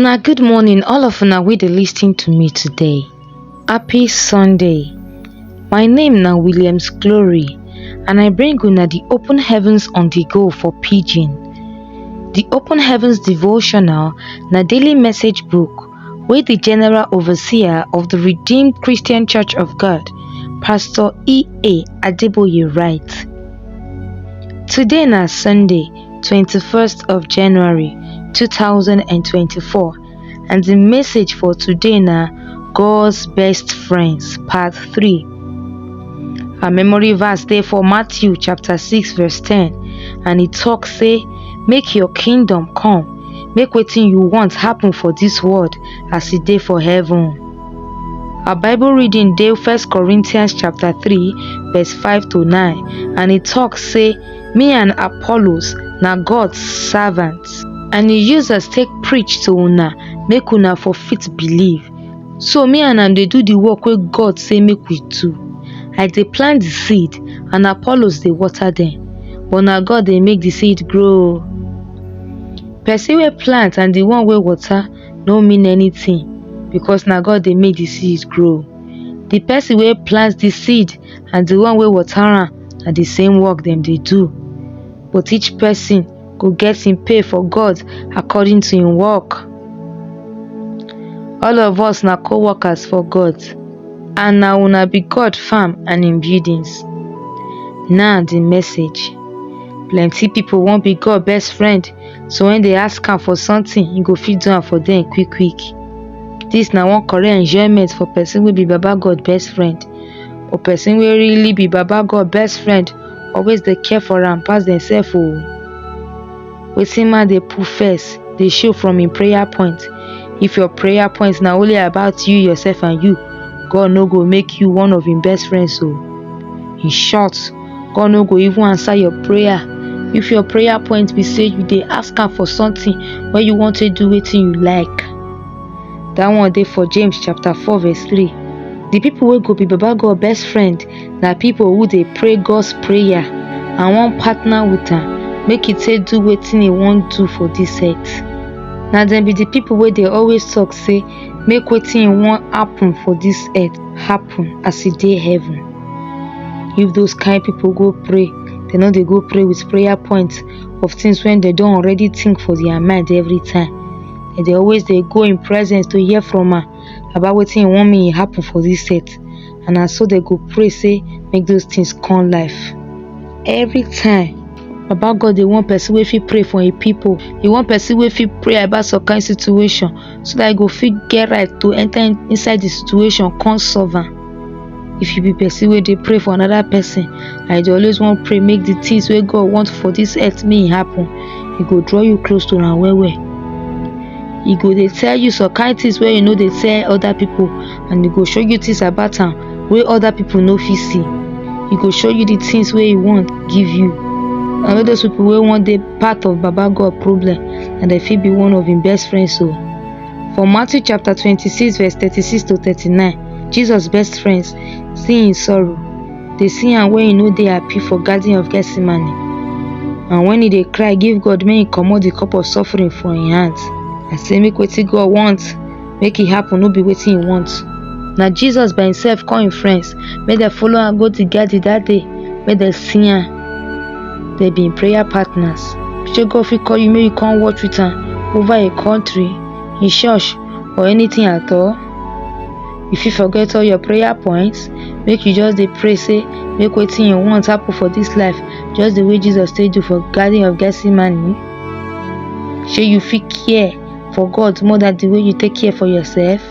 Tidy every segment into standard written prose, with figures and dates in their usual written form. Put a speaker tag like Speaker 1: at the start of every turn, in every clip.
Speaker 1: Una good morning, all of una wey dey lis ten to me today. Happy Sunday. My name na Williams Glory and I bring una the Open Heavens on the Go for Pidgin. The Open Heavens devotional na daily message book wey the General Overseer of the Redeemed Christian Church of God, Pastor E.A. Adeboye write. Today na Sunday, 21st of January 2024, and the message for today na God's Best Friends, Part 3. Our memory verse dey for Matthew chapter 6 verse 10, and it talk say, make your kingdom come, make wetin you want happen for this world as e dey for heaven. Our Bible reading dey 1 Corinthians chapter 3 verse 5 to 9, and it talk say, me and Apollos na God's servants, and he use us take preach to una, make una for fit believe. So me and am dey do the work wey God say make we do. I dey plant the seed and Apollos dey water them, but na God dey make the seed grow. Person wey plant and the one wey water no mean anything, because na God dey make the seed grow. The person wey plant the seed and the one wey water am na the same work dem dey do, but each person go get him pay for God according to him work. All of us na co-workers for God, and na una be God farm and him buildings. Now the message. Plenty people wan be God best friend, so when they ask am for something, he go fit do am for them quick. This na one correct enjoyment for person wey be Baba God best friend. But person wey really be Baba God best friend always dey care for am pass themselves o. Wetin man dey put first dey show from him prayer point. If your prayer point na only about you, yourself and you, God no go make you one of him best friends o. In short, God no go even answer your prayer if your prayer point be say you dey ask am for something wey you want to do wetin you like. That one dey for James chapter 4 verse 3. The people wey go be Baba God best friend na people who dey pray God's prayer and wan partner with am make e take do wetin e wan do for this earth. Na dem be the people wey dey always talk say make wetin e wan happen for this earth happen as e dey heaven. If those kind people go pray, dem no dey go pray with prayer points of things wey dem don already think for their mind every time. Dem dey always dey go in presence to hear from am about wetin e wan make e happen for this earth, and na so dem go pray say make those things come life. Every time Baba God dey want person wey fit pray for him people. He want person wey fit pray about some kind situation so that he go fit get right to enter inside the situation come solve am. If you be person wey dey pray for another person and you dey always want pray make the things wey God want for this earth make e happen, he go draw you close to am well. He go dey tell you some kind things wey you no dey tell other people, and he go show you things about am wey other people no fit see. He go show you the things wey he want give you. And all those people wey wan dey part of Baba God problem, and they fit be one of him best friends o. For Matthew chapter 26 verse 36 to 39, Jesus best friends see him sorrow. They see am when he no dey happy for Garden of Gethsemane, and when he dey cry give God make he comot the cup of suffering from him hands, and say make wetin God want make e happen, no be wetin he want. Na Jesus by himself call him friends make dem follow am go the garden that day, make dem see am. They be him prayer partners. Shey God fit call you make you come watch with am over a country, in church, or anything at all? You fit forget all your prayer points, make you just dey pray say make wetin you want happen for this life just the way Jesus take do for Garden of Gethsemane? Shey you fit care for God more than the way you take care for yourself?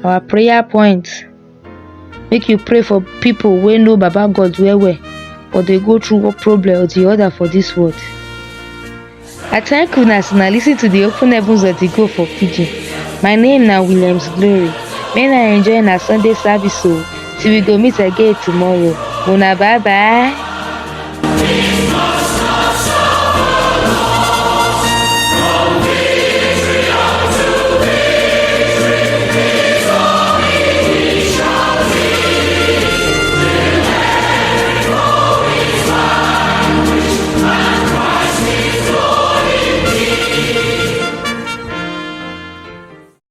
Speaker 1: Our prayer point, make you pray for people wey know Baba God well, but they go through one problem or the other for this world. I thank una as una lis ten to the Open Heavens on the Go for Pidgin. My name na Williams Glory. May una enjoy una Sunday service o. Till we go meet again tomorrow. Una bye bye.